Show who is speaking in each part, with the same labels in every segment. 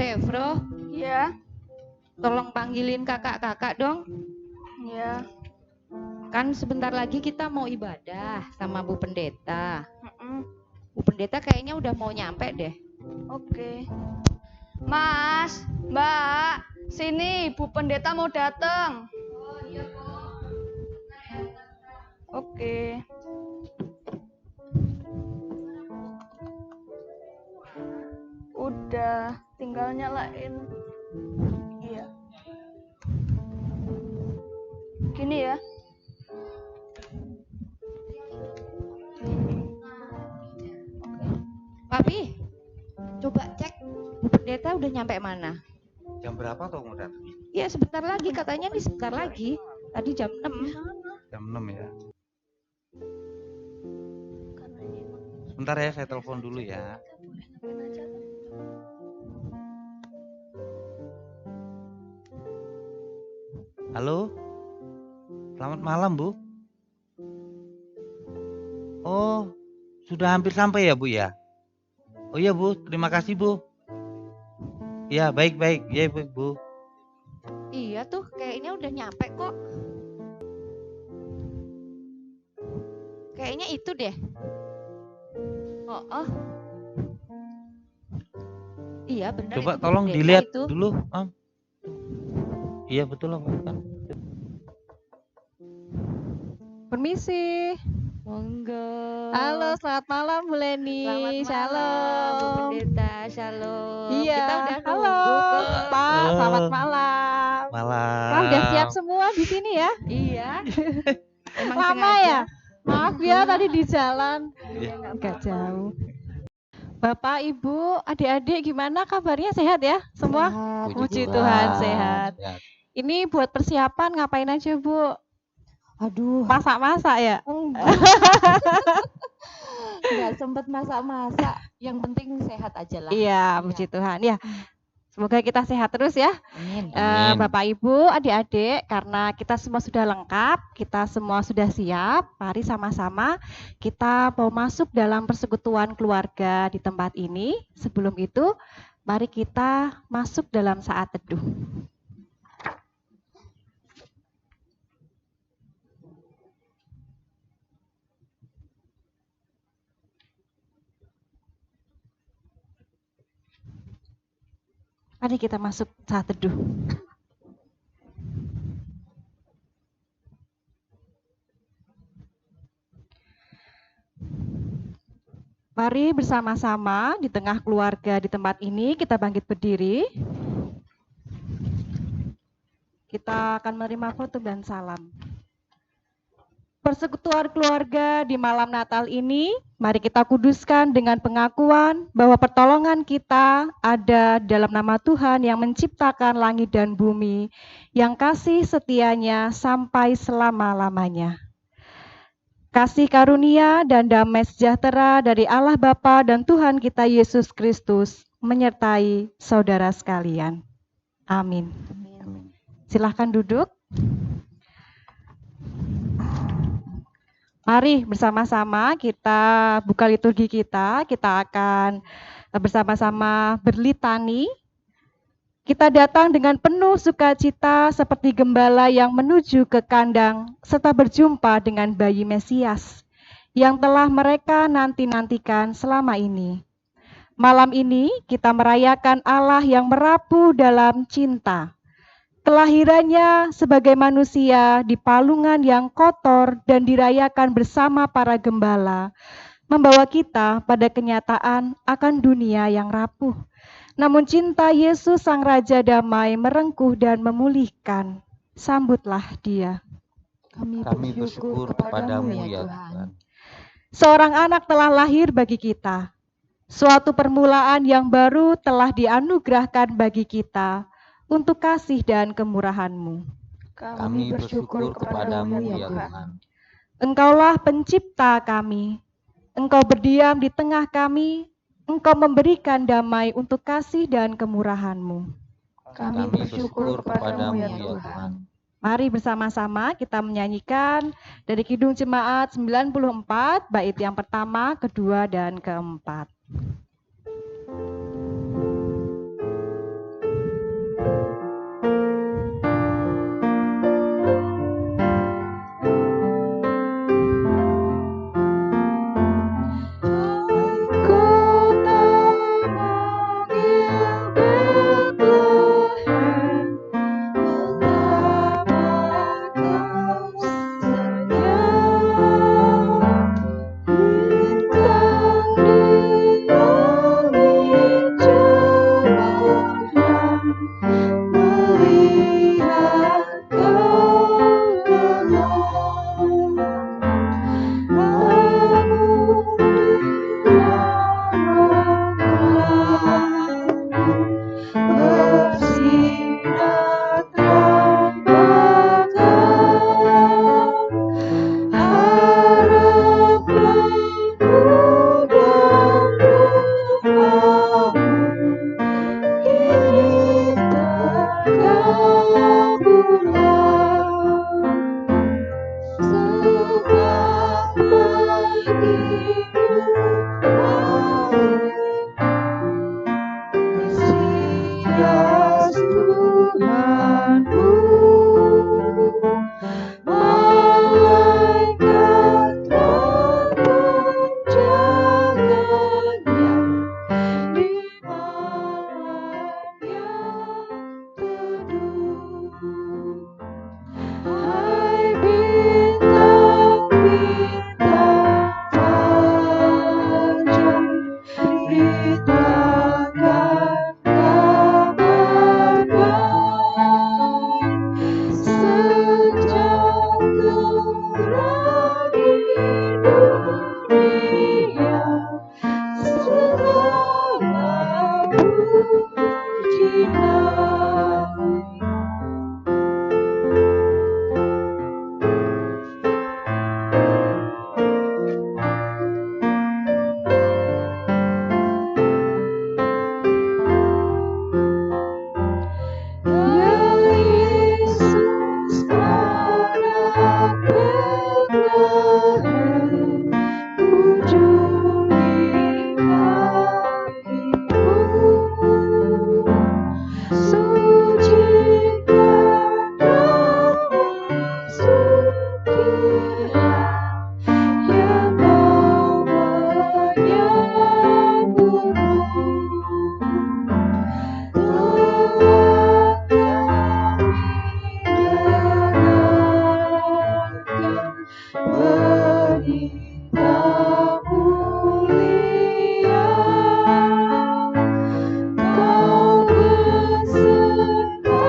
Speaker 1: Evro,
Speaker 2: Ya,
Speaker 1: tolong panggilin kakak-kakak dong.
Speaker 2: ya.
Speaker 1: Kan sebentar lagi kita mau ibadah sama Bu Pendeta.
Speaker 2: Mm-mm.
Speaker 1: Bu Pendeta kayaknya udah mau nyampe deh.
Speaker 2: Oke. Mas, Mbak, sini Bu Pendeta mau datang. Oke. Udah, tinggal nyalain. Iya. Gini ya.
Speaker 1: Papi, coba cek Bu Pendeta udah nyampe mana?
Speaker 3: Jam berapa tuh mau datang?
Speaker 1: Ya sebentar lagi, katanya nih sebentar lagi. Tadi jam 6.
Speaker 3: Jam 6 ya. Sebentar ya, saya telepon dulu ya. Halo? Selamat malam, Bu. Oh, sudah hampir sampai ya, Bu ya? Oh iya, Bu. Terima kasih, Bu. Ya, baik-baik. Ya, baik, Bu.
Speaker 1: Iya tuh, kayaknya udah nyampe kok. Kayaknya itu deh. Oh. Iya benar.
Speaker 3: Coba
Speaker 1: itu Bu
Speaker 3: tolong
Speaker 1: Pendeta
Speaker 3: dilihat
Speaker 1: itu.
Speaker 3: dulu, Om. Iya, betul lah, kan.
Speaker 4: Permisi.
Speaker 1: Monggo.
Speaker 4: Halo, selamat malam Bu Leni.
Speaker 1: Selamat malam, Bu
Speaker 4: Shalom.
Speaker 1: Pendeta. Shalom.
Speaker 4: Iya.
Speaker 1: Kita udah
Speaker 4: Halo,
Speaker 1: nunggu kok.
Speaker 4: Pak. Selamat malam.
Speaker 3: Malam.
Speaker 4: Wah, udah siap semua di sini ya?
Speaker 1: Iya. Emang
Speaker 4: Lama
Speaker 1: sengaja.
Speaker 4: ya? Maaf ya tadi di jalan.
Speaker 3: Iya.
Speaker 4: Agak jauh. Bapak, Ibu, adik-adik gimana kabarnya? Sehat ya semua? Puji Tuhan, sehat. Ini buat persiapan ngapain aja, Bu?
Speaker 1: Aduh,
Speaker 4: Masak-masak ya?
Speaker 1: nggak sempet masak-masak. Yang penting sehat aja lah.
Speaker 4: Iya, puji Tuhan. Ya, semoga kita sehat terus ya.
Speaker 1: Amin.
Speaker 3: Amin.
Speaker 4: Bapak Ibu, adik-adik, karena kita semua sudah lengkap, kita semua sudah siap, mari sama-sama kita mau masuk dalam persekutuan keluarga di tempat ini. Sebelum itu, mari kita masuk dalam saat teduh. Mari kita masuk saat teduh. Mari bersama-sama di tengah keluarga di tempat ini kita bangkit berdiri. Kita akan menerima khotbah dan salam. Persekutuan keluarga di malam Natal ini, mari kita kuduskan dengan pengakuan bahwa pertolongan kita ada dalam nama Tuhan yang menciptakan langit dan bumi, yang kasih setianya sampai selama-lamanya. Kasih karunia dan damai sejahtera dari Allah Bapa dan Tuhan kita Yesus Kristus menyertai saudara sekalian. Amin. Silahkan duduk. Mari bersama-sama kita buka liturgi kita akan bersama-sama berlitani. Kita datang dengan penuh sukacita seperti gembala yang menuju ke kandang serta berjumpa dengan bayi Mesias yang telah mereka nanti-nantikan selama ini. Malam ini kita merayakan Allah yang merapu dalam cinta. Kelahirannya sebagai manusia di palungan yang kotor dan dirayakan bersama para gembala, membawa kita pada kenyataan akan dunia yang rapuh. Namun cinta Yesus Sang Raja Damai merengkuh dan memulihkan. Sambutlah Dia.
Speaker 3: Kami bersyukur kepadamu ya Tuhan.
Speaker 4: Seorang anak telah lahir bagi kita. Suatu permulaan yang baru telah dianugerahkan bagi kita untuk kasih dan kemurahan-Mu.
Speaker 3: Kami bersyukur kepadamu ya Tuhan.
Speaker 4: Engkaulah pencipta kami. Engkau berdiam di tengah kami. Engkau memberikan damai untuk kasih dan kemurahan-Mu.
Speaker 3: Kami bersyukur kepadamu ya Tuhan.
Speaker 4: Mari bersama-sama kita menyanyikan dari Kidung Jemaat 94, bait yang pertama, kedua, dan keempat. bersinar terang bakal harapanku dan doamu kini terkabullah. Sebab bagimu Mesias Tuhanku, malaikat menjaganya di malam yang teduh. Hai bintang-bintang fajar, beritakan kabar baik sejak terang di dunia, segala puji naik. Ya Yesus anak Betlehem, kunjungi kamimu, sucikan damai sukira yang mau menyambutmu. Telah kami dengarkan berita mulia, Kau beserta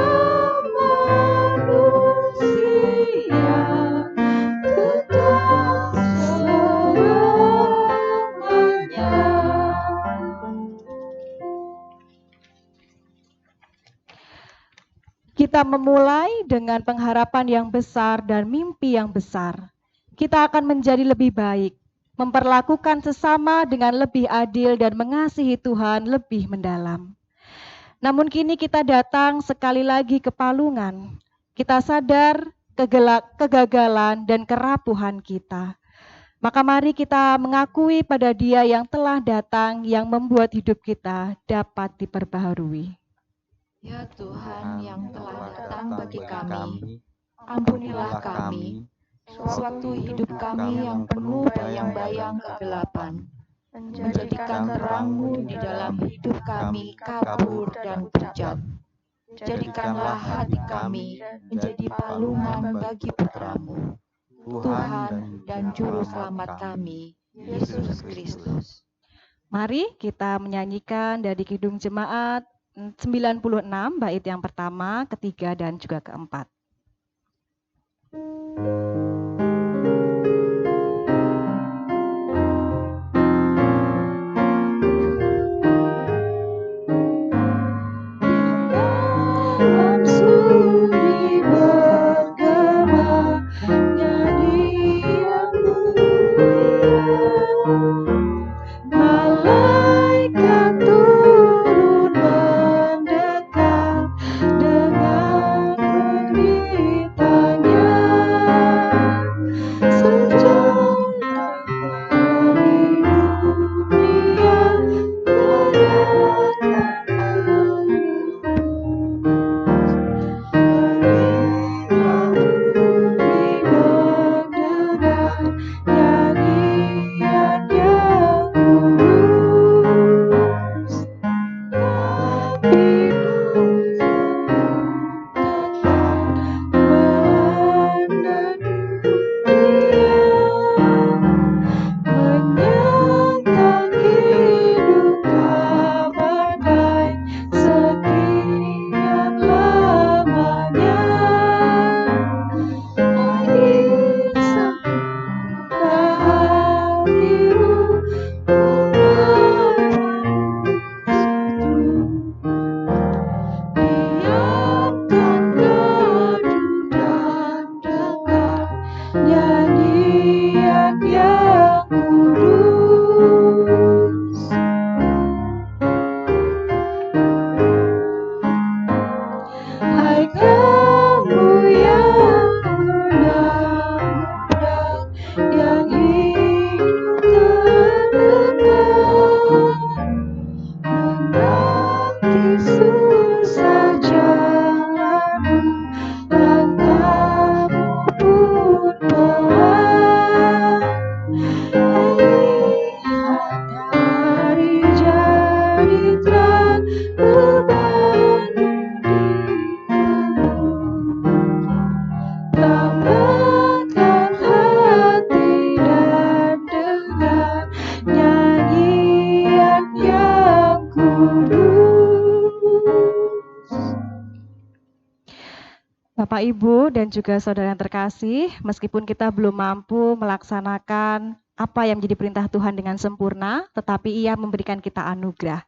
Speaker 4: manusia kekal selamanya. Kita memulai dengan pengharapan yang besar dan mimpi yang besar. Kita akan menjadi lebih baik, memperlakukan sesama dengan lebih adil dan mengasihi Tuhan lebih mendalam. Namun kini kita datang sekali lagi ke palungan. Kita sadar kegagalan dan kerapuhan kita. Maka mari kita mengakui pada Dia yang telah datang, yang membuat hidup kita dapat diperbaharui.
Speaker 1: Ya Tuhan yang telah datang bagi kami, ampunilah kami, sewaktu hidup kami yang penuh bayang-bayang kegelapan, menjadikan terang-Mu di dalam hidup kami kabur dan pucat. Jadikanlah hati kami menjadi palungan bagi Putra-Mu, Tuhan dan Juru Selamat kami, Yesus Kristus.
Speaker 4: Mari kita menyanyikan dari Kidung Jemaat 96 bait yang pertama, ketiga, dan juga keempat. Dalam sunyi bergema nyanyian mulia, malaikat turun mendekat dengan beribu. Bapak, Ibu, dan juga saudara yang terkasih, meskipun kita belum mampu melaksanakan apa yang menjadi perintah Tuhan dengan sempurna, tetapi Ia memberikan kita anugerah.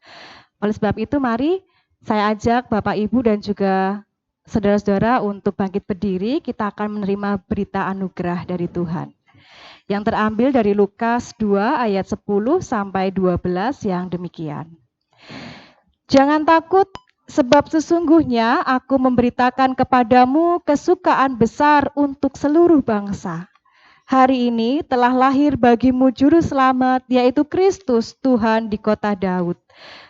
Speaker 4: Oleh sebab itu, mari saya ajak Bapak, Ibu, dan juga saudara-saudara untuk bangkit berdiri, kita akan menerima berita anugerah dari Tuhan. Yang terambil dari Lukas 2 ayat 10 sampai 12 yang demikian. Jangan takut, sebab sesungguhnya aku memberitakan kepadamu kesukaan besar untuk seluruh bangsa. Hari ini telah lahir bagimu juru selamat, yaitu Kristus Tuhan di kota Daud.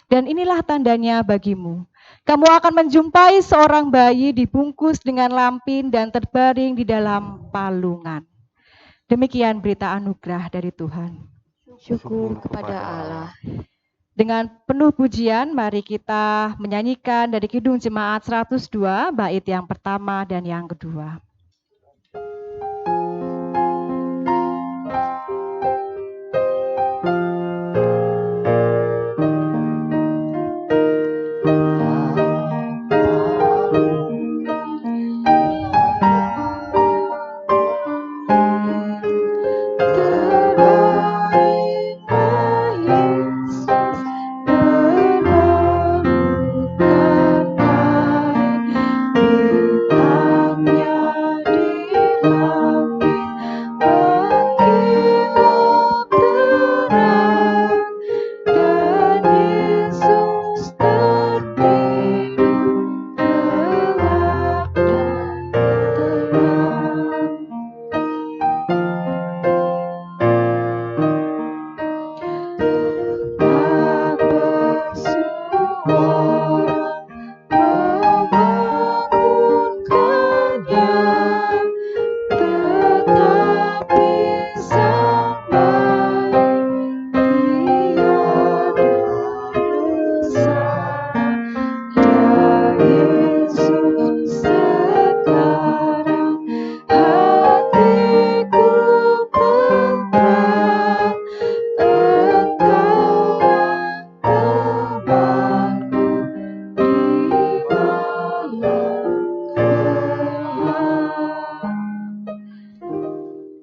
Speaker 4: Dan inilah tandanya bagimu. Kamu akan menjumpai seorang bayi dibungkus dengan lampin dan terbaring di dalam palungan. Demikian berita anugerah dari Tuhan.
Speaker 1: Syukur kepada Allah.
Speaker 4: Dengan penuh pujian, mari kita menyanyikan dari Kidung Jemaat 102, bait yang pertama dan yang kedua.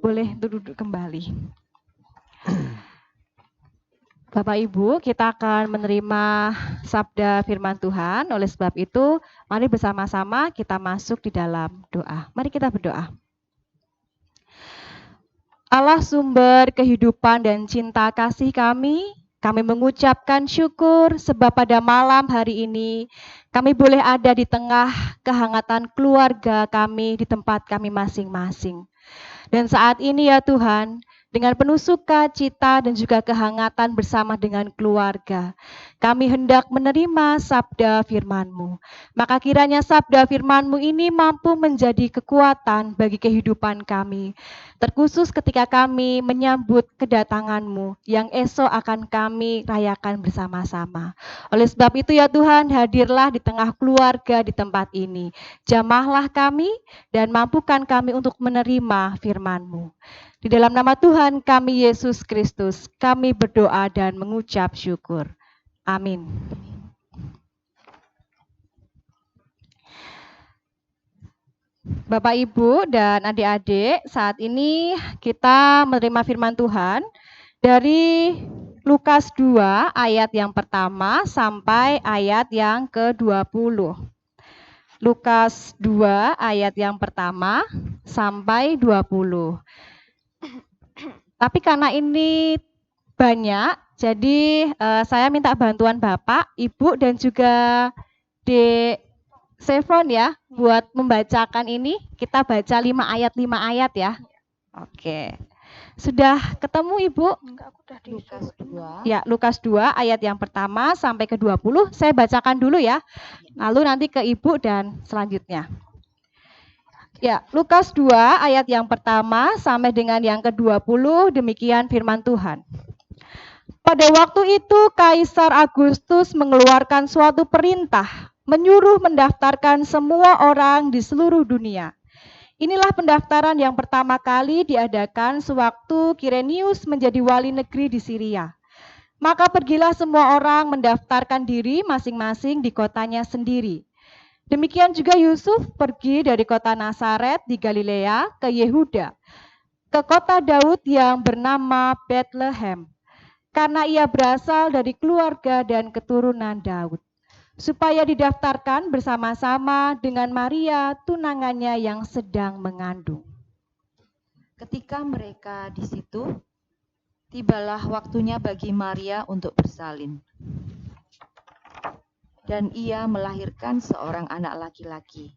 Speaker 4: Boleh duduk kembali. Bapak Ibu, kita akan menerima sabda firman Tuhan. Oleh sebab itu, mari bersama-sama kita masuk di dalam doa. Mari kita berdoa. Allah sumber kehidupan dan cinta kasih kami mengucapkan syukur sebab pada malam hari ini kami boleh ada di tengah kehangatan keluarga kami di tempat kami masing-masing. Dan saat ini ya Tuhan, dengan penuh sukacita dan juga kehangatan bersama dengan keluarga, kami hendak menerima sabda firman-Mu. Maka kiranya sabda firman-Mu ini mampu menjadi kekuatan bagi kehidupan kami, terkhusus ketika kami menyambut kedatangan-Mu yang esok akan kami rayakan bersama-sama. Oleh sebab itu ya Tuhan, hadirlah di tengah keluarga di tempat ini. Jamahlah kami dan mampukan kami untuk menerima firman-Mu. Di dalam nama Tuhan kami Yesus Kristus, kami berdoa dan mengucap syukur. Amin. Bapak, Ibu, dan adik-adik, saat ini kita menerima firman Tuhan dari Lukas 2 ayat yang pertama sampai ayat yang ke-20. Lukas 2 ayat yang pertama sampai 20. Tapi karena ini banyak, jadi saya minta bantuan Bapak, Ibu, dan juga Dek Sevron ya, buat membacakan ini. Kita baca 5 ayat ya. Oke. Sudah ketemu Ibu?
Speaker 2: Enggak, aku udah
Speaker 1: Lukas 2.
Speaker 4: Ya, Lukas 2 ayat yang pertama sampai ke 20. Saya bacakan dulu ya. Lalu nanti ke Ibu dan selanjutnya. Ya, Lukas 2 ayat yang pertama sampai dengan yang ke-20, demikian firman Tuhan. Pada waktu itu Kaisar Agustus mengeluarkan suatu perintah, menyuruh mendaftarkan semua orang di seluruh dunia. Inilah pendaftaran yang pertama kali diadakan sewaktu Kirenius menjadi wali negeri di Syria. Maka pergilah semua orang mendaftarkan diri masing-masing di kotanya sendiri. Demikian juga Yusuf pergi dari kota Nazaret di Galilea ke Yehuda, ke kota Daud yang bernama Bethlehem, karena ia berasal dari keluarga dan keturunan Daud, supaya didaftarkan bersama-sama dengan Maria, tunangannya yang sedang mengandung.
Speaker 1: Ketika mereka di situ, tibalah waktunya bagi Maria untuk bersalin. Dan ia melahirkan seorang anak laki-laki,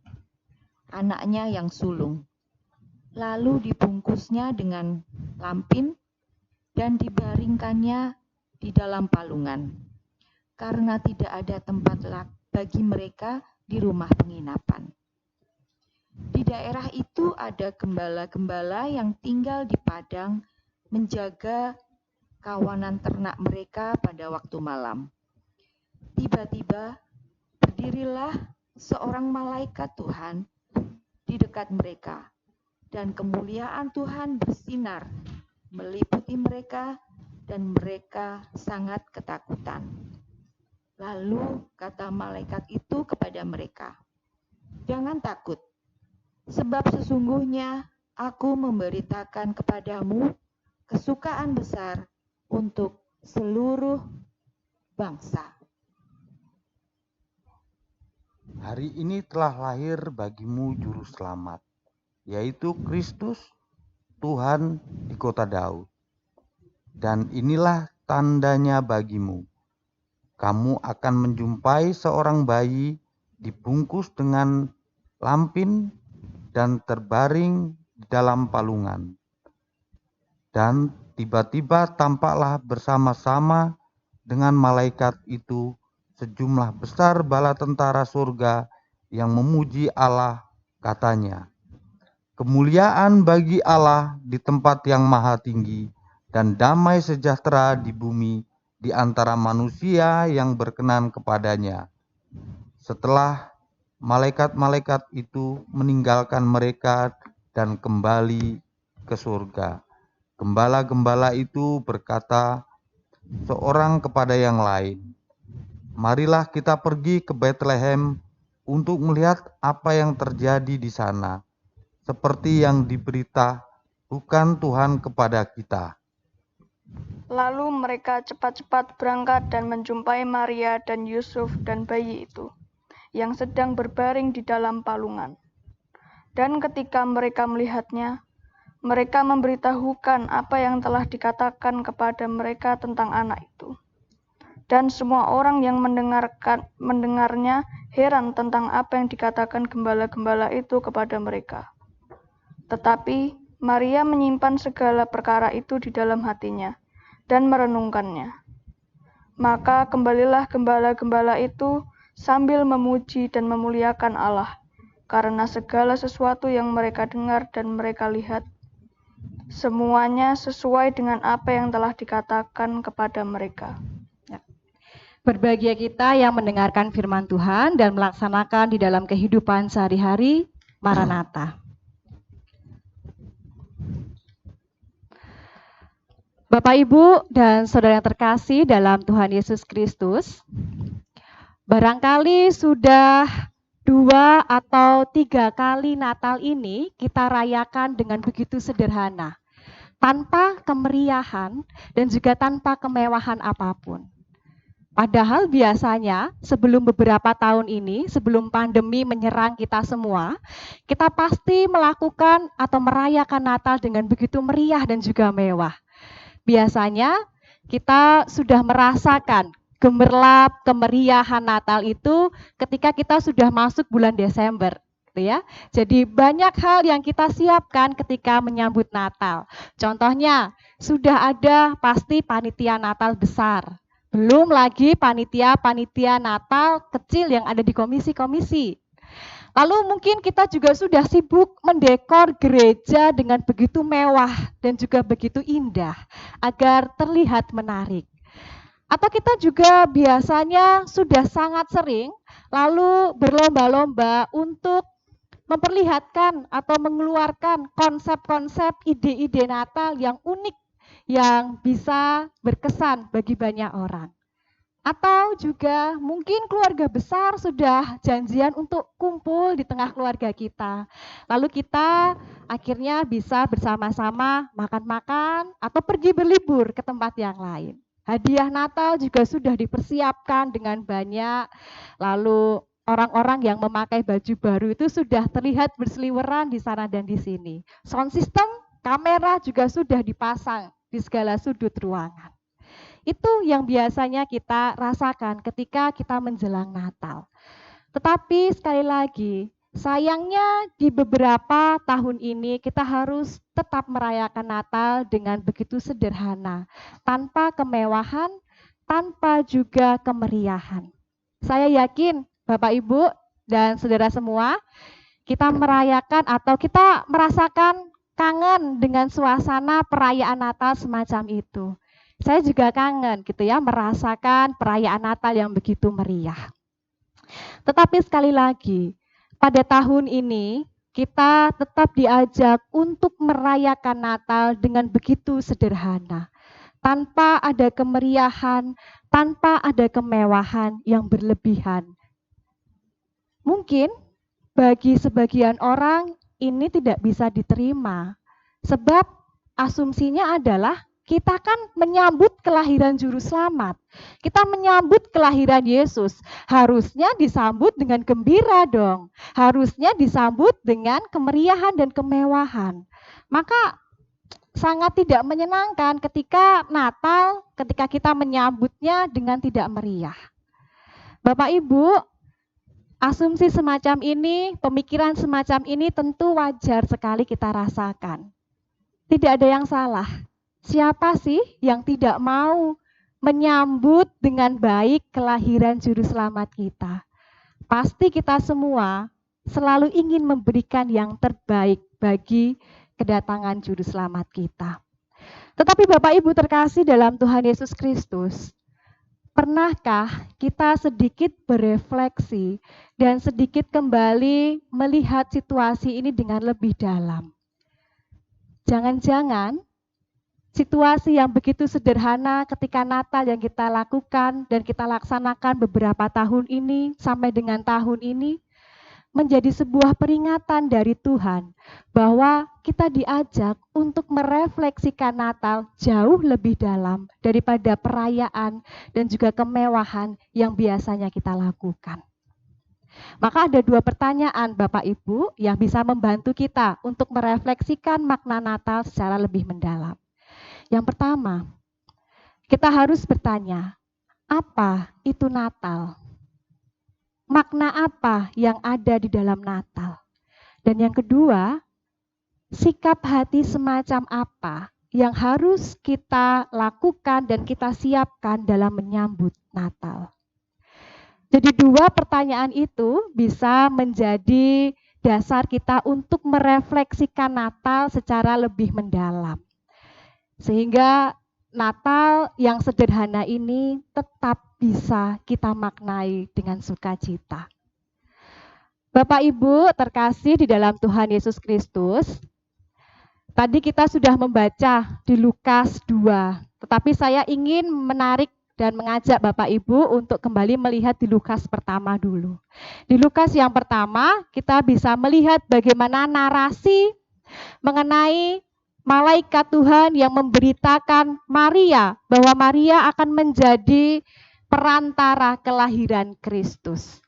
Speaker 1: anaknya yang sulung. Lalu dibungkusnya dengan lampin dan dibaringkannya di dalam palungan, karena tidak ada tempat bagi mereka di rumah penginapan. Di daerah itu ada gembala-gembala yang tinggal di padang menjaga kawanan ternak mereka pada waktu malam. Tiba-tiba berdirilah seorang malaikat Tuhan di dekat mereka, dan kemuliaan Tuhan bersinar meliputi mereka, dan mereka sangat ketakutan. Lalu kata malaikat itu kepada mereka, "Jangan takut, sebab sesungguhnya aku memberitakan kepadamu kesukaan besar untuk seluruh bangsa.
Speaker 3: Hari ini telah lahir bagimu juru selamat, yaitu Kristus Tuhan di kota Daud. Dan inilah tandanya bagimu. Kamu akan menjumpai seorang bayi dibungkus dengan lampin dan terbaring di dalam palungan." Dan tiba-tiba tampaklah bersama-sama dengan malaikat itu sejumlah besar bala tentara surga yang memuji Allah, katanya, "Kemuliaan bagi Allah di tempat yang maha tinggi, dan damai sejahtera di bumi di antara manusia yang berkenan kepadanya." Setelah malaikat-malaikat itu meninggalkan mereka dan kembali ke surga, gembala-gembala itu berkata seorang kepada yang lain, "Marilah kita pergi ke Bethlehem untuk melihat apa yang terjadi di sana, seperti yang diberitahukan Tuhan kepada kita."
Speaker 2: Lalu mereka cepat-cepat berangkat dan menjumpai Maria dan Yusuf dan bayi itu, yang sedang berbaring di dalam palungan. Dan ketika mereka melihatnya, mereka memberitahukan apa yang telah dikatakan kepada mereka tentang anak itu. Dan semua orang yang mendengarnya heran tentang apa yang dikatakan gembala-gembala itu kepada mereka. Tetapi Maria menyimpan segala perkara itu di dalam hatinya dan merenungkannya. Maka kembalilah gembala-gembala itu sambil memuji dan memuliakan Allah, karena segala sesuatu yang mereka dengar dan mereka lihat, semuanya sesuai dengan apa yang telah dikatakan kepada mereka.
Speaker 4: Berbahagia kita yang mendengarkan firman Tuhan dan melaksanakan di dalam kehidupan sehari-hari. Maranatha. Bapak, Ibu, dan saudara yang terkasih dalam Tuhan Yesus Kristus, barangkali sudah 2 atau 3 kali Natal ini kita rayakan dengan begitu sederhana, tanpa kemeriahan dan juga tanpa kemewahan apapun. Padahal biasanya sebelum beberapa tahun ini, sebelum pandemi menyerang kita semua, kita pasti melakukan atau merayakan Natal dengan begitu meriah dan juga mewah. Biasanya kita sudah merasakan gemerlap kemeriahan Natal itu ketika kita sudah masuk bulan Desember, gitu ya. Jadi banyak hal yang kita siapkan ketika menyambut Natal. Contohnya, sudah ada pasti panitia Natal besar. Belum lagi panitia-panitia Natal kecil yang ada di komisi-komisi. Lalu mungkin kita juga sudah sibuk mendekor gereja dengan begitu mewah dan juga begitu indah agar terlihat menarik. Atau kita juga biasanya sudah sangat sering lalu berlomba-lomba untuk memperlihatkan atau mengeluarkan konsep-konsep ide-ide Natal yang unik, yang bisa berkesan bagi banyak orang. Atau juga mungkin keluarga besar sudah janjian untuk kumpul di tengah keluarga kita. Lalu kita akhirnya bisa bersama-sama makan-makan atau pergi berlibur ke tempat yang lain. Hadiah Natal juga sudah dipersiapkan dengan banyak. Lalu orang-orang yang memakai baju baru itu sudah terlihat berseliweran di sana dan di sini. Sound system, kamera juga sudah dipasang di segala sudut ruangan. Itu yang biasanya kita rasakan ketika kita menjelang Natal. Tetapi sekali lagi, sayangnya di beberapa tahun ini kita harus tetap merayakan Natal dengan begitu sederhana, tanpa kemewahan, tanpa juga kemeriahan. Saya yakin Bapak Ibu dan saudara semua, kita merayakan atau kita merasakan kangen dengan suasana perayaan Natal semacam itu. Saya juga kangen gitu ya, merasakan perayaan Natal yang begitu meriah. Tetapi sekali lagi, pada tahun ini kita tetap diajak untuk merayakan Natal dengan begitu sederhana. Tanpa ada kemeriahan, tanpa ada kemewahan yang berlebihan. Mungkin bagi sebagian orang ini tidak bisa diterima. Sebab asumsinya adalah kita kan menyambut kelahiran Juru Selamat. Kita menyambut kelahiran Yesus. Harusnya disambut dengan gembira dong. Harusnya disambut dengan kemeriahan dan kemewahan. Maka sangat tidak menyenangkan ketika Natal, ketika kita menyambutnya dengan tidak meriah. Bapak Ibu, asumsi semacam ini, pemikiran semacam ini tentu wajar sekali kita rasakan. Tidak ada yang salah. Siapa sih yang tidak mau menyambut dengan baik kelahiran Juru Selamat kita? Pasti kita semua selalu ingin memberikan yang terbaik bagi kedatangan Juru Selamat kita. Tetapi Bapak Ibu terkasih dalam Tuhan Yesus Kristus, pernahkah kita sedikit berefleksi dan sedikit kembali melihat situasi ini dengan lebih dalam? Jangan-jangan situasi yang begitu sederhana ketika Natal yang kita lakukan dan kita laksanakan beberapa tahun ini sampai dengan tahun ini menjadi sebuah peringatan dari Tuhan bahwa kita diajak untuk merefleksikan Natal jauh lebih dalam daripada perayaan dan juga kemewahan yang biasanya kita lakukan. Maka ada dua pertanyaan Bapak Ibu yang bisa membantu kita untuk merefleksikan makna Natal secara lebih mendalam. Yang pertama, kita harus bertanya, apa itu Natal? Makna apa yang ada di dalam Natal? Dan yang kedua, sikap hati semacam apa yang harus kita lakukan dan kita siapkan dalam menyambut Natal? Jadi dua pertanyaan itu bisa menjadi dasar kita untuk merefleksikan Natal secara lebih mendalam. Sehingga Natal yang sederhana ini tetap bisa kita maknai dengan sukacita. Bapak Ibu terkasih di dalam Tuhan Yesus Kristus, tadi kita sudah membaca di Lukas 2, tetapi saya ingin menarik dan mengajak Bapak Ibu untuk kembali melihat di Lukas pertama dulu. Di Lukas yang pertama kita bisa melihat bagaimana narasi mengenai malaikat Tuhan yang memberitakan Maria bahwa Maria akan menjadi perantara kelahiran Kristus.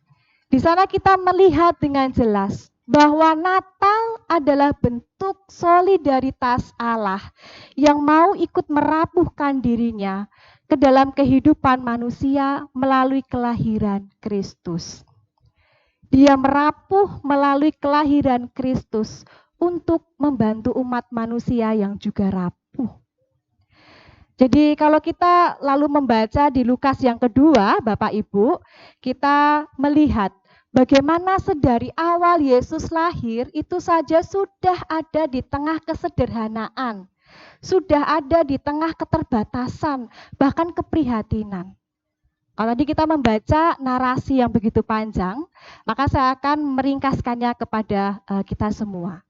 Speaker 4: Di sana kita melihat dengan jelas bahwa Natal adalah bentuk solidaritas Allah yang mau ikut merapuhkan dirinya ke dalam kehidupan manusia melalui kelahiran Kristus. Dia merapuh melalui kelahiran Kristus untuk membantu umat manusia yang juga rapuh. Jadi kalau kita lalu membaca di Lukas yang kedua, Bapak Ibu, kita melihat bagaimana sedari awal Yesus lahir itu saja sudah ada di tengah kesederhanaan, sudah ada di tengah keterbatasan, bahkan keprihatinan. Kalau tadi kita membaca narasi yang begitu panjang, maka saya akan meringkaskannya kepada kita semua.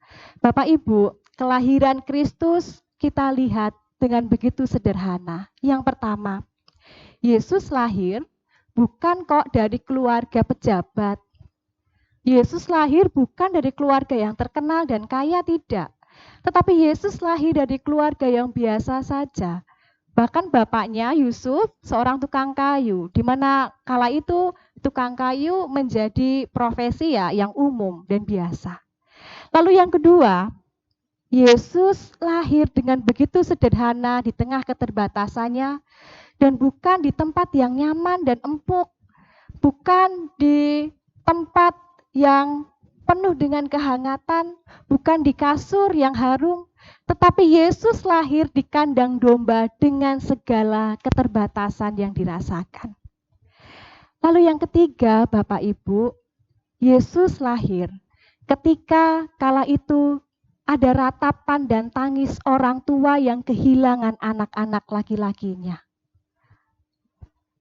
Speaker 4: Bapak Ibu, kelahiran Kristus kita lihat dengan begitu sederhana. Yang pertama, Yesus lahir bukan kok dari keluarga pejabat. Yesus lahir bukan dari keluarga yang terkenal dan kaya, tidak. Tetapi Yesus lahir dari keluarga yang biasa saja. Bahkan bapaknya Yusuf seorang tukang kayu, di mana kala itu tukang kayu menjadi profesi yang umum dan biasa. Lalu yang kedua, Yesus lahir dengan begitu sederhana di tengah keterbatasannya dan bukan di tempat yang nyaman dan empuk, bukan di tempat yang penuh dengan kehangatan, bukan di kasur yang harum, tetapi Yesus lahir di kandang domba dengan segala keterbatasan yang dirasakan. Lalu yang ketiga, Bapak Ibu, Yesus lahir ketika kala itu ada ratapan dan tangis orang tua yang kehilangan anak-anak laki-lakinya.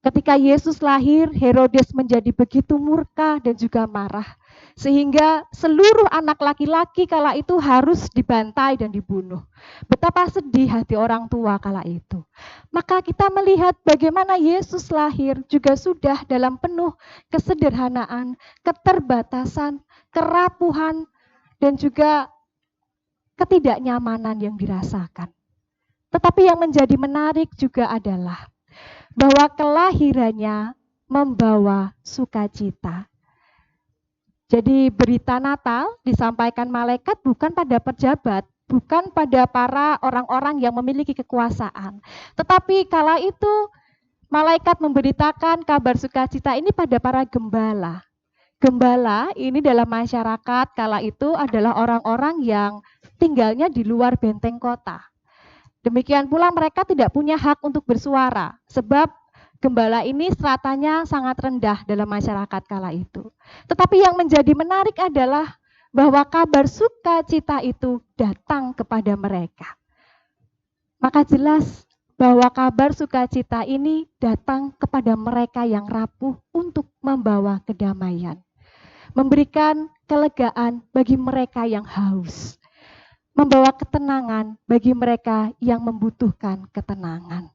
Speaker 4: Ketika Yesus lahir, Herodes menjadi begitu murka dan juga marah, sehingga seluruh anak laki-laki kala itu harus dibantai dan dibunuh. Betapa sedih hati orang tua kala itu. Maka kita melihat bagaimana Yesus lahir juga sudah dalam penuh kesederhanaan, keterbatasan, kerapuhan, dan juga ketidaknyamanan yang dirasakan. Tetapi yang menjadi menarik juga adalah bahwa kelahirannya membawa sukacita. Jadi berita Natal disampaikan malaikat bukan pada pejabat, bukan pada para orang-orang yang memiliki kekuasaan. Tetapi kala itu malaikat memberitakan kabar sukacita ini pada para gembala. Gembala ini dalam masyarakat kala itu adalah orang-orang yang tinggalnya di luar benteng kota. Demikian pula mereka tidak punya hak untuk bersuara, sebab gembala ini stratanya sangat rendah dalam masyarakat kala itu. Tetapi yang menjadi menarik adalah bahwa kabar sukacita itu datang kepada mereka. Maka jelas bahwa kabar sukacita ini datang kepada mereka yang rapuh untuk membawa kedamaian. Memberikan kelegaan bagi mereka yang haus. Membawa ketenangan bagi mereka yang membutuhkan ketenangan.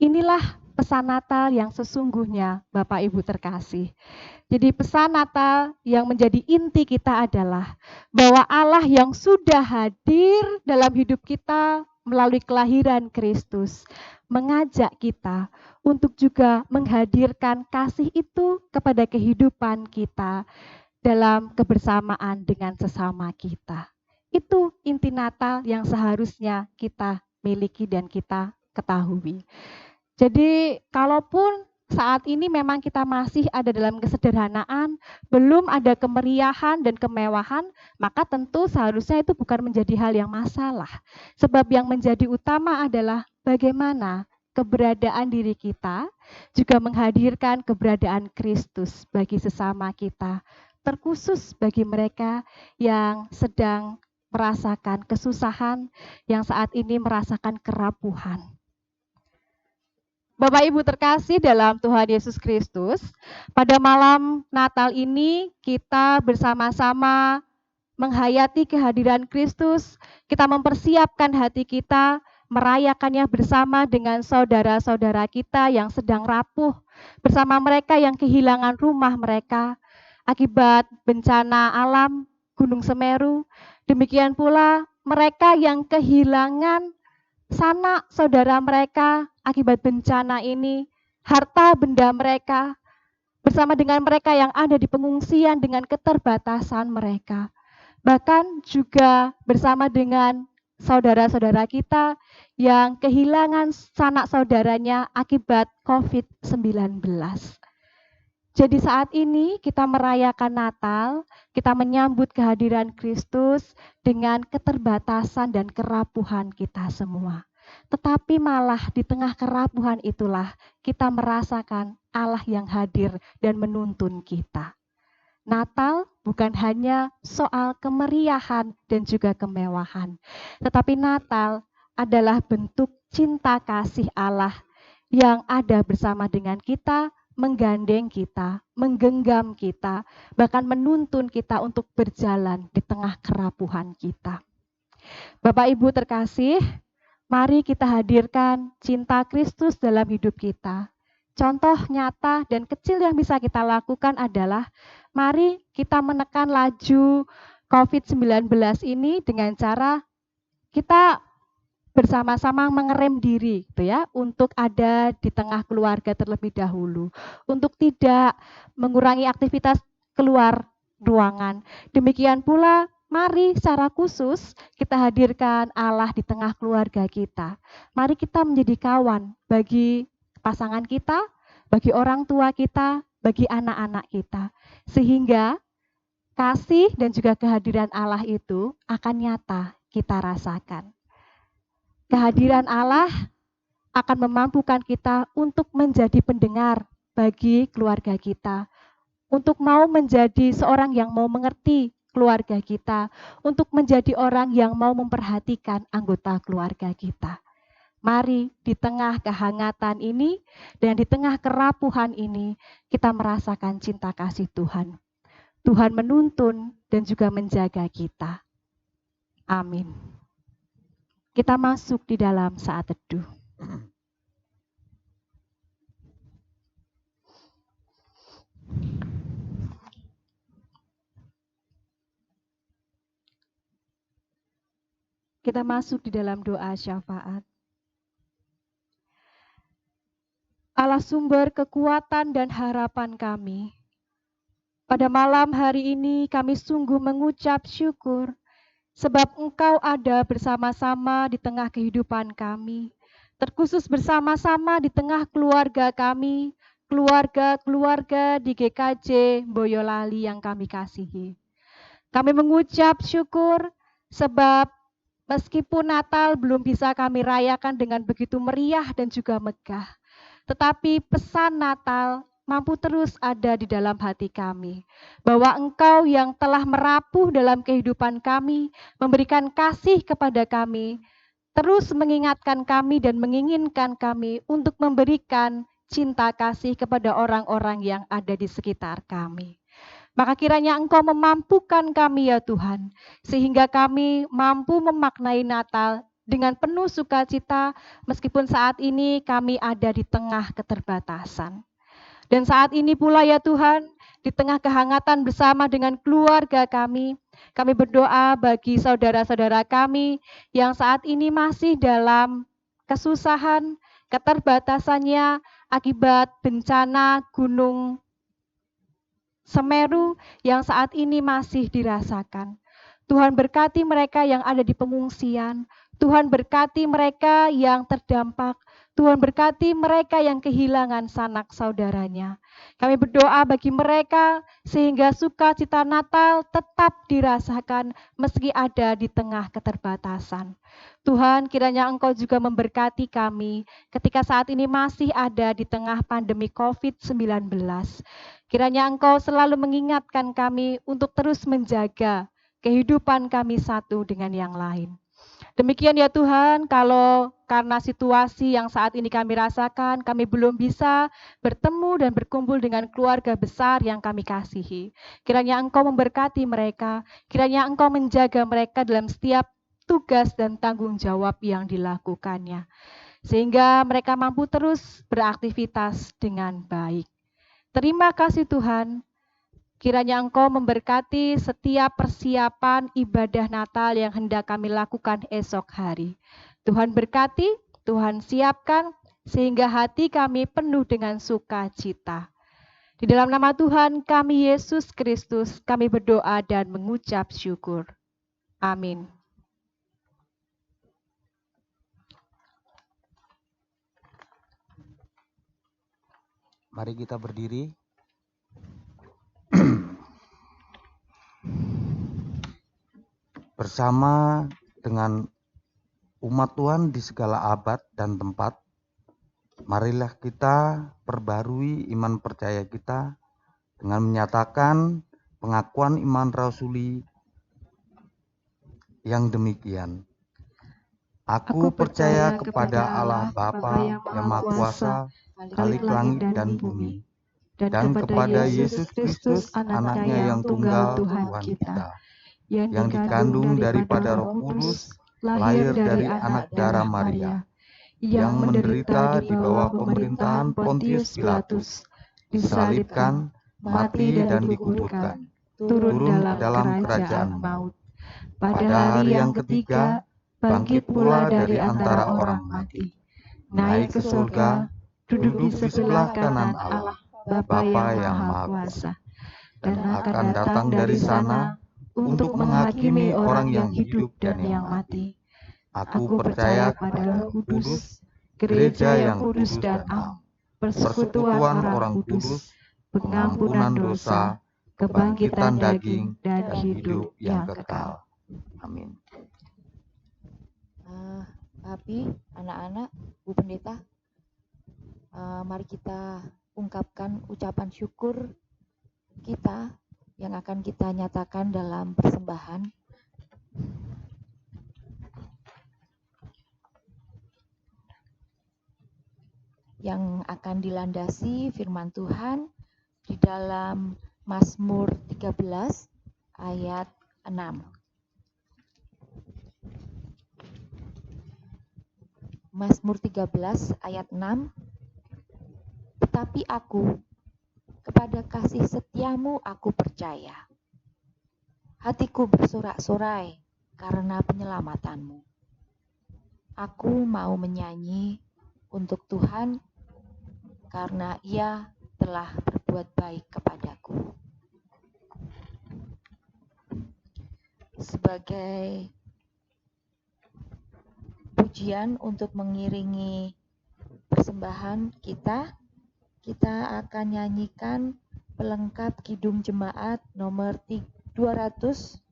Speaker 4: Inilah pesan Natal yang sesungguhnya, Bapak Ibu terkasih. Jadi pesan Natal yang menjadi inti kita adalah bahwa Allah yang sudah hadir dalam hidup kita melalui kelahiran Kristus mengajak kita untuk juga menghadirkan kasih itu kepada kehidupan kita dalam kebersamaan dengan sesama kita. Itu inti Natal yang seharusnya kita miliki dan kita ketahui. Jadi kalaupun saat ini memang kita masih ada dalam kesederhanaan, belum ada kemeriahan dan kemewahan, maka tentu seharusnya itu bukan menjadi hal yang masalah. Sebab yang menjadi utama adalah bagaimana keberadaan diri kita juga menghadirkan keberadaan Kristus bagi sesama kita, terkhusus bagi mereka yang sedang merasakan kesusahan, yang saat ini merasakan kerapuhan. Bapak Ibu terkasih dalam Tuhan Yesus Kristus, pada malam Natal ini kita bersama-sama menghayati kehadiran Kristus, kita mempersiapkan hati kita, merayakannya bersama dengan saudara-saudara kita yang sedang rapuh, bersama mereka yang kehilangan rumah mereka akibat bencana alam Gunung Semeru. Demikian pula mereka yang kehilangan sanak saudara mereka akibat bencana ini, harta benda mereka, bersama dengan mereka yang ada di pengungsian dengan keterbatasan mereka. Bahkan juga bersama dengan saudara-saudara kita yang kehilangan sanak saudaranya akibat COVID-19. Jadi saat ini kita merayakan Natal, kita menyambut kehadiran Kristus dengan keterbatasan dan kerapuhan kita semua. Tetapi malah di tengah kerapuhan itulah kita merasakan Allah yang hadir dan menuntun kita. Natal bukan hanya soal kemeriahan dan juga kemewahan, tetapi Natal adalah bentuk cinta kasih Allah yang ada bersama dengan kita, menggandeng kita, menggenggam kita, bahkan menuntun kita untuk berjalan di tengah kerapuhan kita. Bapak Ibu terkasih, mari kita hadirkan cinta Kristus dalam hidup kita. contoh nyata dan kecil yang bisa kita lakukan adalah mari kita menekan laju COVID-19 ini dengan cara kita bersama-sama mengerem diri gitu ya, untuk ada di tengah keluarga terlebih dahulu, untuk tidak mengurangi aktivitas keluar ruangan. Demikian pula mari secara khusus kita hadirkan Allah di tengah keluarga kita. Mari kita menjadi kawan bagi pasangan kita, bagi orang tua kita, bagi anak-anak kita, sehingga kasih dan juga kehadiran Allah itu akan nyata kita rasakan. Kehadiran Allah akan memampukan kita untuk menjadi pendengar bagi keluarga kita, untuk mau menjadi seorang yang mau mengerti keluarga kita, untuk menjadi orang yang mau memperhatikan anggota keluarga kita. Mari di tengah kehangatan ini dan di tengah kerapuhan ini kita merasakan cinta kasih Tuhan. Tuhan menuntun dan juga menjaga kita. Amin. Kita masuk di dalam saat teduh. Kita masuk di dalam doa syafaat. Allah sumber kekuatan dan harapan kami, pada malam hari ini kami sungguh mengucap syukur sebab Engkau ada bersama-sama di tengah kehidupan kami, terkhusus bersama-sama di tengah keluarga kami, keluarga-keluarga di GKJ Boyolali yang kami kasihi. Kami mengucap syukur sebab meskipun Natal belum bisa kami rayakan dengan begitu meriah dan juga megah, tetapi pesan Natal mampu terus ada di dalam hati kami, bahwa Engkau yang telah merapuh dalam kehidupan kami, memberikan kasih kepada kami, terus mengingatkan kami dan menginginkan kami untuk memberikan cinta kasih kepada orang-orang yang ada di sekitar kami. Maka kiranya Engkau memampukan kami ya Tuhan, sehingga kami mampu memaknai Natal dengan penuh sukacita, meskipun saat ini kami ada di tengah keterbatasan. Dan saat ini pula ya Tuhan, di tengah kehangatan bersama dengan keluarga kami berdoa bagi saudara-saudara kami yang saat ini masih dalam kesusahan, keterbatasannya akibat bencana Gunung Semeru yang saat ini masih dirasakan. Tuhan berkati mereka yang ada di pengungsian, Tuhan berkati mereka yang terdampak, Tuhan berkati mereka yang kehilangan sanak saudaranya. Kami berdoa bagi mereka sehingga sukacita Natal tetap dirasakan meski ada di tengah keterbatasan. Tuhan, kiranya Engkau juga memberkati kami ketika saat ini masih ada di tengah pandemi COVID-19. Kiranya Engkau selalu mengingatkan kami untuk terus menjaga kehidupan kami satu dengan yang lain. Demikian ya Tuhan, kalau karena situasi yang saat ini kami rasakan, kami belum bisa bertemu dan berkumpul dengan keluarga besar yang kami kasihi. Kiranya Engkau memberkati mereka, kiranya Engkau menjaga mereka dalam setiap tugas dan tanggung jawab yang dilakukannya. Sehingga mereka mampu terus beraktivitas dengan baik. Terima kasih Tuhan. Kiranya Engkau memberkati setiap persiapan ibadah Natal yang hendak kami lakukan esok hari. Tuhan berkati, Tuhan siapkan, sehingga hati kami penuh dengan sukacita. Di dalam nama Tuhan kami Yesus Kristus, kami berdoa dan mengucap syukur. Amin.
Speaker 3: Mari kita berdiri. Bersama dengan umat Tuhan di segala abad dan tempat, marilah kita perbarui iman percaya kita dengan menyatakan pengakuan iman rasuli yang demikian. Aku percaya kepada Allah Bapa yang Maha Kuasa, Khalik langit dan bumi, dan kepada Yesus Kristus, anaknya yang tunggal Tuhan kita, yang dikandung daripada Roh Kudus, lahir dari anak darah Maria, yang menderita di bawah pemerintahan Pontius Pilatus, disalibkan, mati dan dikuburkan, turun dalam kerajaan maut. Pada hari yang ketiga, bangkit pula dari antara orang mati, naik ke surga, duduk di sebelah kanan Allah, Bapa yang Maha Kuasa, dan akan datang dari sana untuk menghakimi orang yang hidup dan yang mati. Aku percaya pada Roh Kudus, gereja yang kudus dan am, persekutuan orang kudus, pengampunan dosa, kebangkitan daging, dan hidup yang kekal. Amin.
Speaker 1: Papi, anak-anak, Bu Pendeta, mari kita ungkapkan ucapan syukur kita yang akan kita nyatakan dalam persembahan. Yang akan dilandasi firman Tuhan di dalam Mazmur 13 ayat 6. Mazmur 13 ayat 6. Tetapi aku, kepada kasih setiamu aku percaya. Hatiku bersorak-sorai karena penyelamatanmu. Aku mau menyanyi untuk Tuhan karena Ia telah berbuat baik kepadaku. Sebagai pujian untuk mengiringi persembahan kita akan nyanyikan pelengkap Kidung Jemaat nomor 289,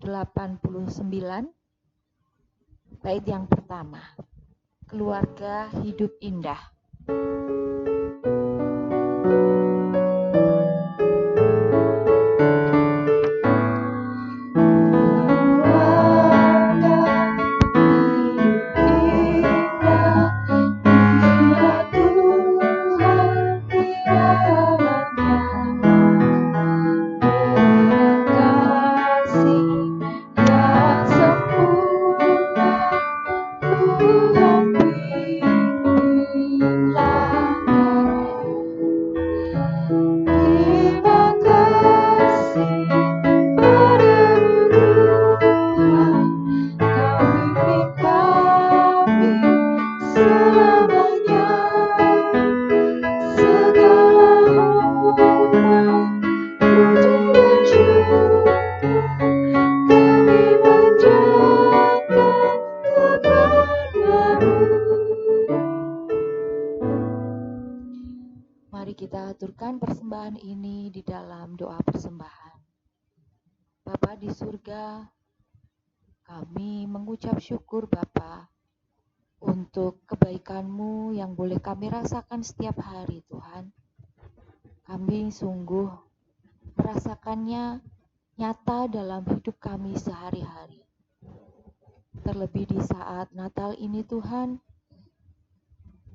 Speaker 1: bait yang pertama, Keluarga Hidup Indah. Mari kita aturkan persembahan ini di dalam doa persembahan. Bapa di surga, kami mengucap syukur Bapa untuk kebaikan-Mu yang boleh kami rasakan setiap hari Tuhan. Kami sungguh merasakannya nyata dalam hidup kami sehari-hari. Terlebih di saat Natal ini Tuhan,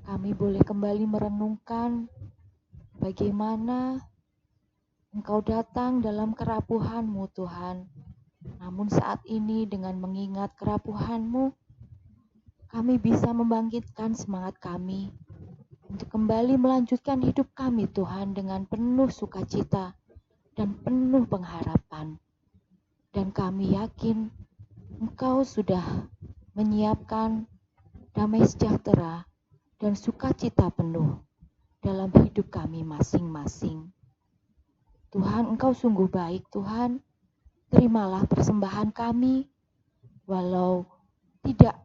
Speaker 1: kami boleh kembali merenungkan bagaimana Engkau datang dalam kerapuhan-Mu Tuhan. Namun saat ini dengan mengingat kerapuhan-Mu, kami bisa membangkitkan semangat kami untuk kembali melanjutkan hidup kami Tuhan dengan penuh sukacita dan penuh pengharapan. Dan kami yakin Engkau sudah menyiapkan damai sejahtera dan sukacita penuh dalam hidup kami masing-masing. Tuhan, Engkau sungguh baik Tuhan. Terimalah persembahan kami, walau tidak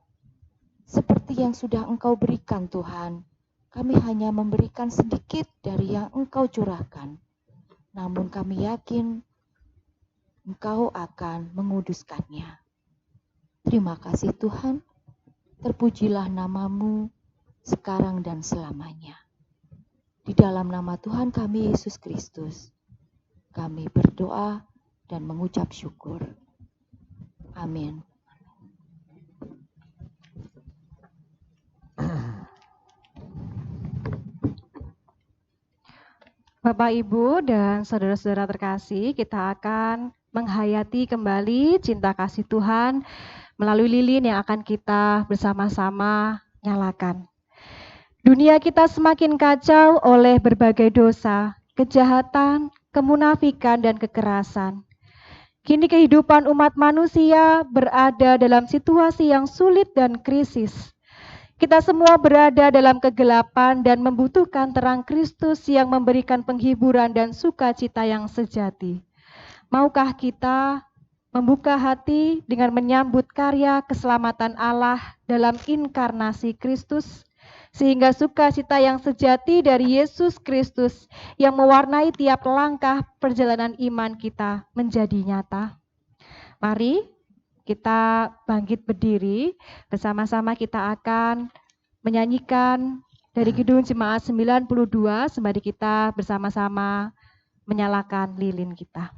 Speaker 1: seperti yang sudah Engkau berikan Tuhan. Kami hanya memberikan sedikit dari yang Engkau curahkan. Namun kami yakin Engkau akan menguduskannya. Terima kasih Tuhan. Terpujilah nama-Mu sekarang dan selamanya. Di dalam nama Tuhan kami Yesus Kristus, kami berdoa dan mengucap syukur. Amin.
Speaker 4: Bapak, Ibu, dan saudara-saudara terkasih, kita akan menghayati kembali cinta kasih Tuhan melalui lilin yang akan kita bersama-sama nyalakan. Dunia kita semakin kacau oleh berbagai dosa, kejahatan, kemunafikan, dan kekerasan. Kini kehidupan umat manusia berada dalam situasi yang sulit dan krisis. Kita semua berada dalam kegelapan dan membutuhkan terang Kristus yang memberikan penghiburan dan sukacita yang sejati. Maukah kita membuka hati dengan menyambut karya keselamatan Allah dalam inkarnasi Kristus, sehingga sukacita yang sejati dari Yesus Kristus yang mewarnai tiap langkah perjalanan iman kita menjadi nyata. Mari kita bangkit berdiri, bersama-sama kita akan menyanyikan dari Kidung Jemaat 92, sembari kita bersama-sama menyalakan lilin kita.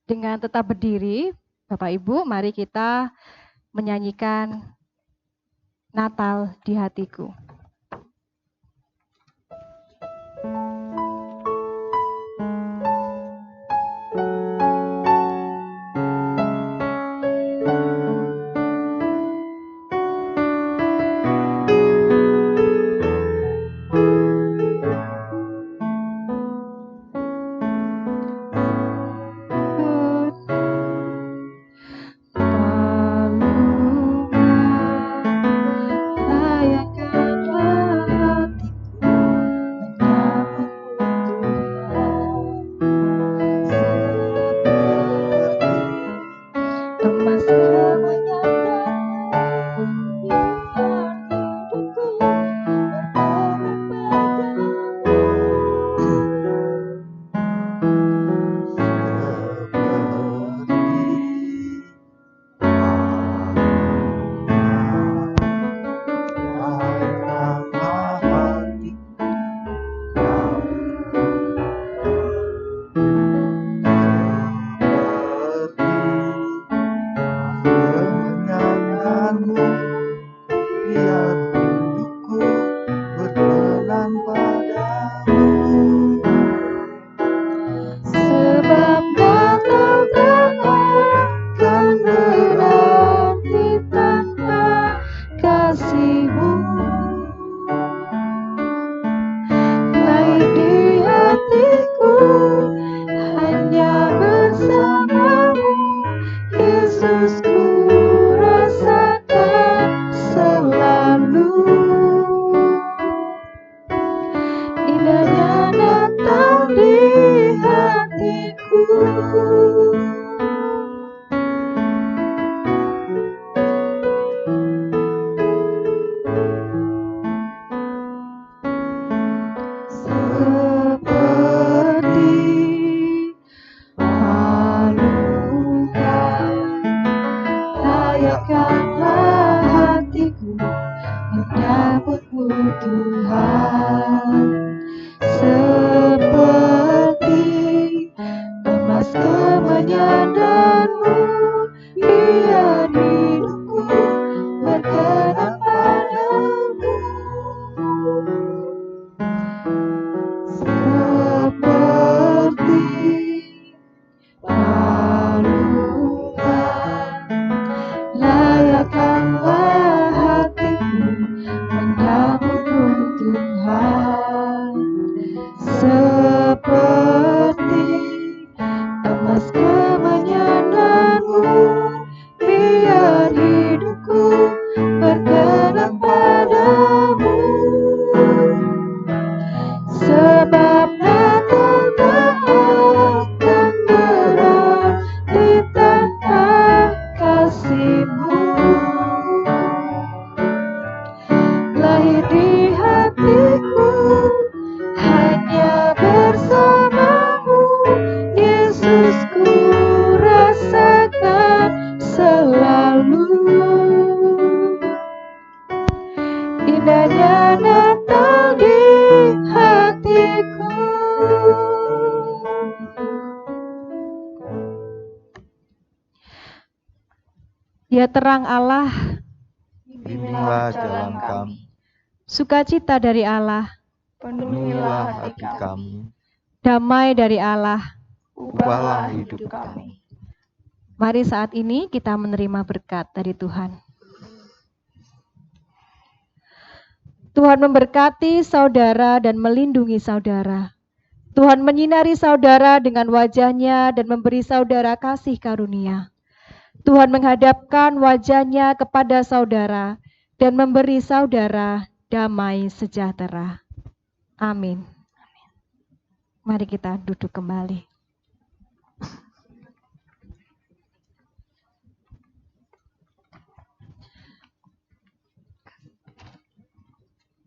Speaker 4: Dengan tetap berdiri, Bapak Ibu, mari kita menyanyikan Natal di Hatiku. Ya terang Allah,
Speaker 3: bimbinglah jalan kami,
Speaker 4: sukacita dari Allah,
Speaker 3: penuhilah hati kami,
Speaker 4: damai dari Allah.
Speaker 3: ubahlah hidup kami.
Speaker 4: Mari saat ini kita menerima berkat dari Tuhan. Tuhan memberkati saudara dan melindungi saudara. Tuhan menyinari saudara dengan wajah-Nya dan memberi saudara kasih karunia. Tuhan menghadapkan wajah-Nya kepada saudara dan memberi saudara damai sejahtera. Amin. Mari kita duduk kembali.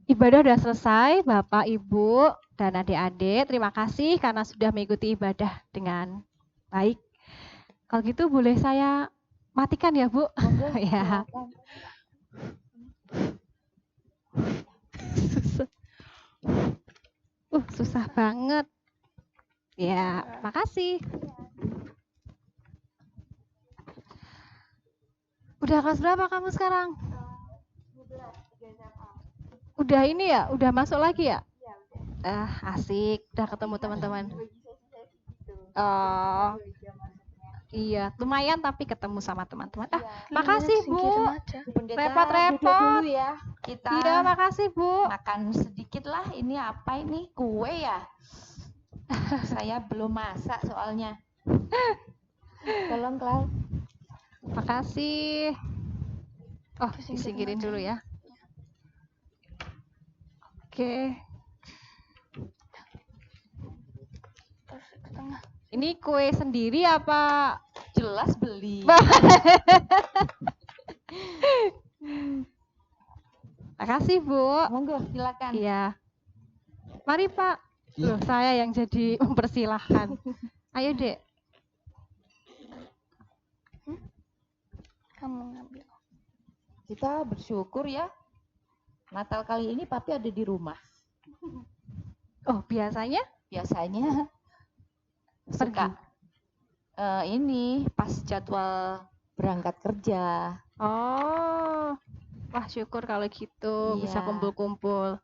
Speaker 4: Ibadah sudah selesai, Bapak, Ibu, dan adik-adik. Terima kasih karena sudah mengikuti ibadah dengan baik. Kalau gitu boleh saya matikan ya, Bu? Ya. Susah banget. Ya, makasih. Udah kelas berapa kamu sekarang? Udah ini ya? Udah masuk lagi ya? Asik. Udah ketemu teman-teman. Oh, iya. Lumayan tapi ketemu sama teman-teman. Makasih Bu. Repot-repot.
Speaker 1: Duduk dulu ya. Kita
Speaker 4: Iya, makasih Bu.
Speaker 1: makan sedikit lah. Ini apa ini? Kue ya? Saya belum masak soalnya. Tolong Clara.
Speaker 4: Makasih. Oh, disingkirin dulu ya. Oke. Ini kue sendiri apa?
Speaker 1: Jelas beli.
Speaker 4: Makasih Bu.
Speaker 1: Monggo silakan.
Speaker 4: Iya. Mari Pak. Loh, saya yang jadi mempersilahkan. Ayo Dek.
Speaker 2: Kamu ngambil.
Speaker 1: Kita bersyukur ya. Natal kali ini Papi ada di rumah.
Speaker 4: Oh, biasanya?
Speaker 1: Biasanya suka ini pas jadwal berangkat kerja.
Speaker 4: Oh. Wah, syukur kalau gitu bisa
Speaker 1: Iya.
Speaker 4: kumpul-kumpul.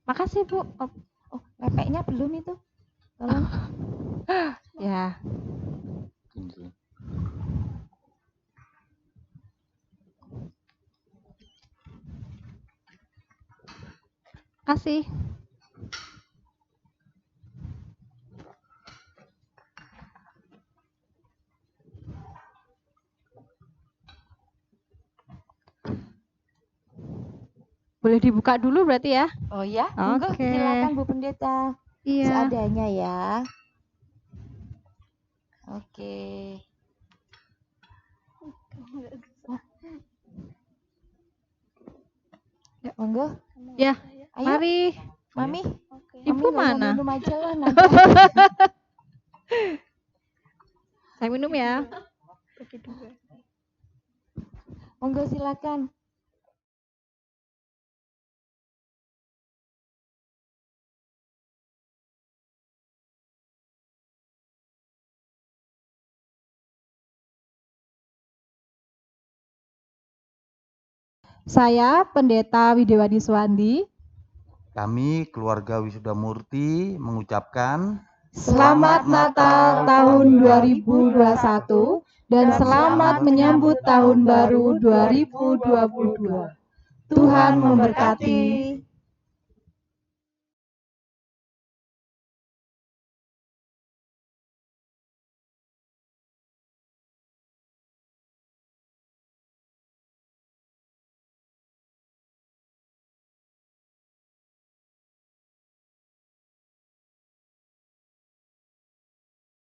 Speaker 4: Makasih Bu.
Speaker 1: Oh, pepeknya belum itu. Tolong.
Speaker 4: Ya. Kasih. Boleh dibuka dulu berarti ya?
Speaker 1: Oh ya, monggo
Speaker 4: Oke.
Speaker 1: silakan Bu Pendeta.
Speaker 4: Iya.
Speaker 1: Seadanya ya. Oke. Ya, monggo.
Speaker 4: Ya,
Speaker 1: Ayo,
Speaker 4: mari.
Speaker 1: Mami.
Speaker 4: Ibu
Speaker 1: Mami ngomong
Speaker 4: mana?
Speaker 1: minum aja lah nanti.
Speaker 4: Saya minum ya.
Speaker 1: Monggo silakan.
Speaker 4: Saya Pendeta Widewadi Suwandi.
Speaker 3: Kami keluarga Wisuda Murti mengucapkan
Speaker 4: Selamat Natal tahun 2021 dan selamat menyambut tahun baru 2022. Tuhan memberkati.